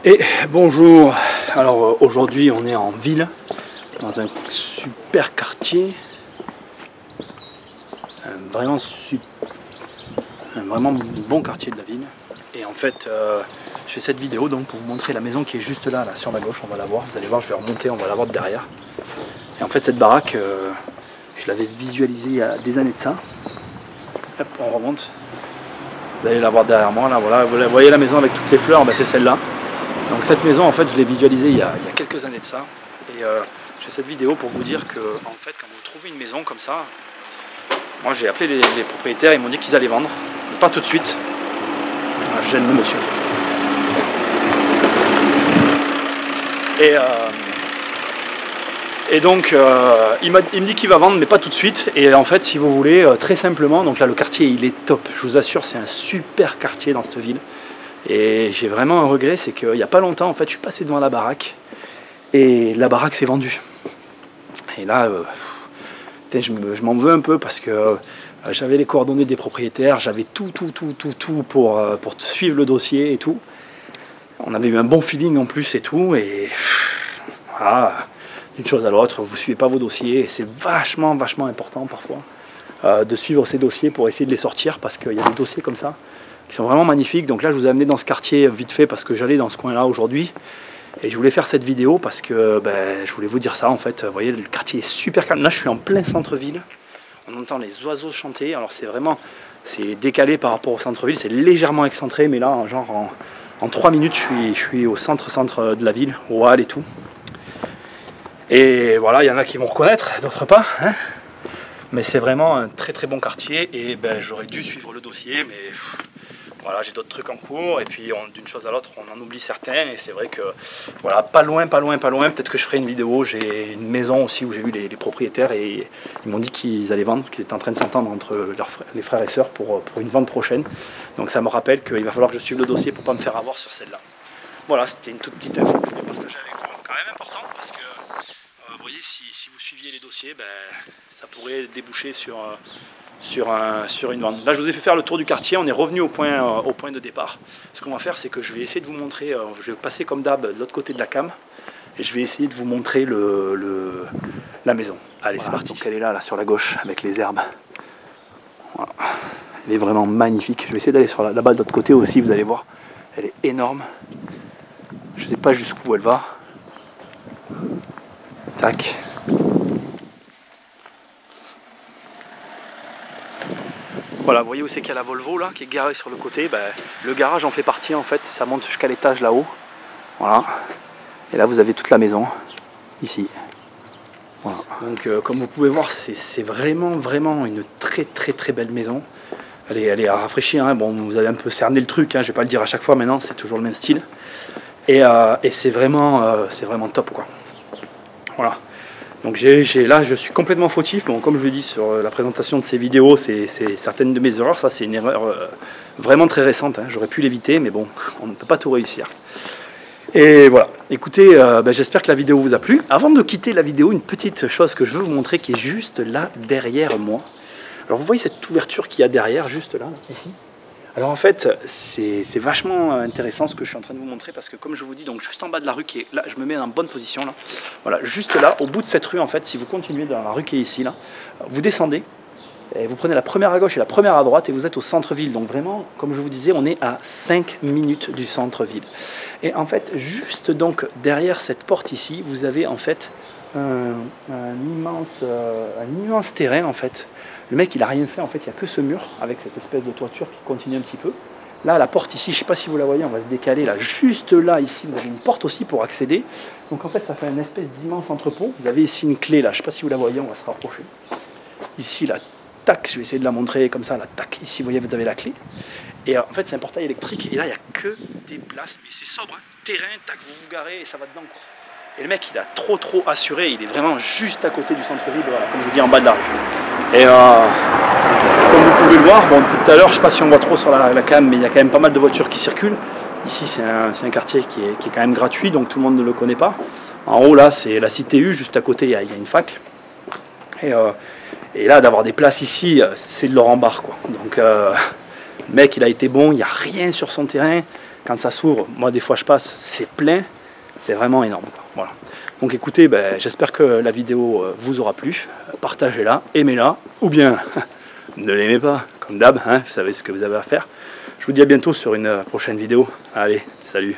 Et bonjour, alors aujourd'hui on est en ville, dans un super quartier, vraiment bon quartier de la ville. Et en fait je fais cette vidéo donc pour vous montrer la maison qui est juste là, sur ma gauche, on va la voir, vous allez voir, je vais remonter, on va la voir de derrière. Et en fait cette baraque, je l'avais visualisée il y a des années de ça. Hop, on remonte, vous allez la voir derrière moi, là voilà, vous voyez la maison avec toutes les fleurs, ben, c'est celle-là. Donc cette maison, en fait, je l'ai visualisée il y a quelques années de ça. Et je fais cette vidéo pour vous dire que, en fait, quand vous trouvez une maison comme ça, moi j'ai appelé les propriétaires, ils m'ont dit qu'ils allaient vendre, mais pas tout de suite. Je gêne le monsieur. Et donc, il me dit qu'il va vendre, mais pas tout de suite. Et en fait, si vous voulez, très simplement, donc là, le quartier, il est top. Je vous assure, c'est un super quartier dans cette ville. Et j'ai vraiment un regret, c'est qu'il n'y a pas longtemps, en fait, je suis passé devant la baraque et la baraque s'est vendue. Et là, je m'en veux un peu parce que j'avais les coordonnées des propriétaires, j'avais tout pour suivre le dossier et tout. On avait eu un bon feeling en plus et tout. Et voilà, d'une chose à l'autre, vous ne suivez pas vos dossiers. C'est vachement important parfois de suivre ces dossiers pour essayer de les sortir parce qu'il y a des dossiers comme ça qui sont vraiment magnifiques. Donc là je vous ai amené dans ce quartier vite fait parce que j'allais dans ce coin là aujourd'hui et je voulais faire cette vidéo parce que je voulais vous dire ça en fait. Vous voyez, le quartier est super calme, là je suis en plein centre-ville, on entend les oiseaux chanter. Alors c'est décalé par rapport au centre-ville, c'est légèrement excentré, mais là genre en 3 minutes je suis au centre de la ville, au hall et tout. Et voilà, il y en a qui vont reconnaître, d'autres pas hein. Mais c'est vraiment un très bon quartier et j'aurais dû suivre le dossier, mais voilà, j'ai d'autres trucs en cours et puis d'une chose à l'autre on en oublie certains et c'est vrai que voilà, pas loin, peut-être que je ferai une vidéo. J'ai une maison aussi où j'ai eu les propriétaires et ils m'ont dit qu'ils allaient vendre, qu'ils étaient en train de s'entendre entre les frères et sœurs pour une vente prochaine. Donc ça me rappelle qu'il va falloir que je suive le dossier pour pas me faire avoir sur celle-là. Voilà, c'était une toute petite info que je voulais partager avec vous, quand même importante parce que vous voyez, si vous suiviez les dossiers, ça pourrait déboucher sur une vente. Là je vous ai fait faire le tour du quartier, on est revenu au point de départ. Ce qu'on va faire, c'est que je vais essayer de vous montrer, je vais passer comme d'hab de l'autre côté de la cam et je vais essayer de vous montrer la maison. Allez, voilà, c'est parti. Donc elle est là sur la gauche avec les herbes. Voilà. Elle est vraiment magnifique. Je vais essayer d'aller là-bas de l'autre côté aussi, vous allez voir. Elle est énorme. Je ne sais pas jusqu'où elle va. Tac. Voilà, vous voyez où c'est qu'il y a la Volvo là, qui est garée sur le côté. Le garage en fait partie en fait, ça monte jusqu'à l'étage là-haut. Voilà. Et là vous avez toute la maison, ici. Voilà. Donc comme vous pouvez voir, c'est vraiment une très belle maison. Elle est à rafraîchir, hein. Bon, vous avez un peu cerné le truc, hein. Je vais pas le dire à chaque fois maintenant, c'est toujours le même style. Et c'est vraiment top quoi. Voilà. Donc là je suis complètement fautif. Bon, comme je vous l'ai dit sur la présentation de ces vidéos, c'est certaines de mes erreurs. Ça c'est une erreur vraiment très récente, hein. J'aurais pu l'éviter, mais bon, on ne peut pas tout réussir. Et voilà, écoutez, j'espère que la vidéo vous a plu. Avant de quitter la vidéo, une petite chose que je veux vous montrer qui est juste là derrière moi. Alors vous voyez cette ouverture qu'il y a derrière, juste là, ici. Alors en fait, c'est vachement intéressant ce que je suis en train de vous montrer parce que comme je vous dis, donc juste en bas de la rue qui est là, je me mets en bonne position là. Voilà, juste là, au bout de cette rue en fait, si vous continuez dans la rue qui est ici là, vous descendez et vous prenez la première à gauche et la première à droite et vous êtes au centre-ville. Donc vraiment, comme je vous disais, on est à 5 minutes du centre-ville. Et en fait, juste donc derrière cette porte ici, vous avez en fait un immense terrain en fait. Le mec il a rien fait en fait, il n'y a que ce mur avec cette espèce de toiture qui continue un petit peu. Là la porte ici, je ne sais pas si vous la voyez, on va se décaler là, juste là ici, vous avez une porte aussi pour accéder. Donc en fait ça fait une espèce d'immense entrepôt. Vous avez ici une clé là, je ne sais pas si vous la voyez, on va se rapprocher. Ici là, tac, je vais essayer de la montrer comme ça, là, tac, ici vous voyez vous avez la clé. Et en fait c'est un portail électrique et là il n'y a que des places, mais c'est sobre, hein. Terrain, tac, vous vous garez et ça va dedans quoi. Et le mec il a trop assuré, il est vraiment juste à côté du centre-ville, voilà, comme je vous dis en bas de la rue. Et comme vous pouvez le voir, bon, tout à l'heure, je ne sais pas si on voit trop sur la cam, mais il y a quand même pas mal de voitures qui circulent. Ici c'est un quartier qui est quand même gratuit, donc tout le monde ne le connaît pas. En haut là c'est la cité U, juste à côté il y a une fac. Et là d'avoir des places ici, c'est de l'or en barre quoi. Donc le mec il a été bon, il n'y a rien sur son terrain. quand ça s'ouvre, moi des fois je passe, c'est plein, c'est vraiment énorme. Voilà. Donc écoutez, j'espère que la vidéo vous aura plu. Partagez-la, aimez-la, ou bien ne l'aimez pas, comme d'hab, hein, vous savez ce que vous avez à faire. Je vous dis à bientôt sur une prochaine vidéo. Allez, salut!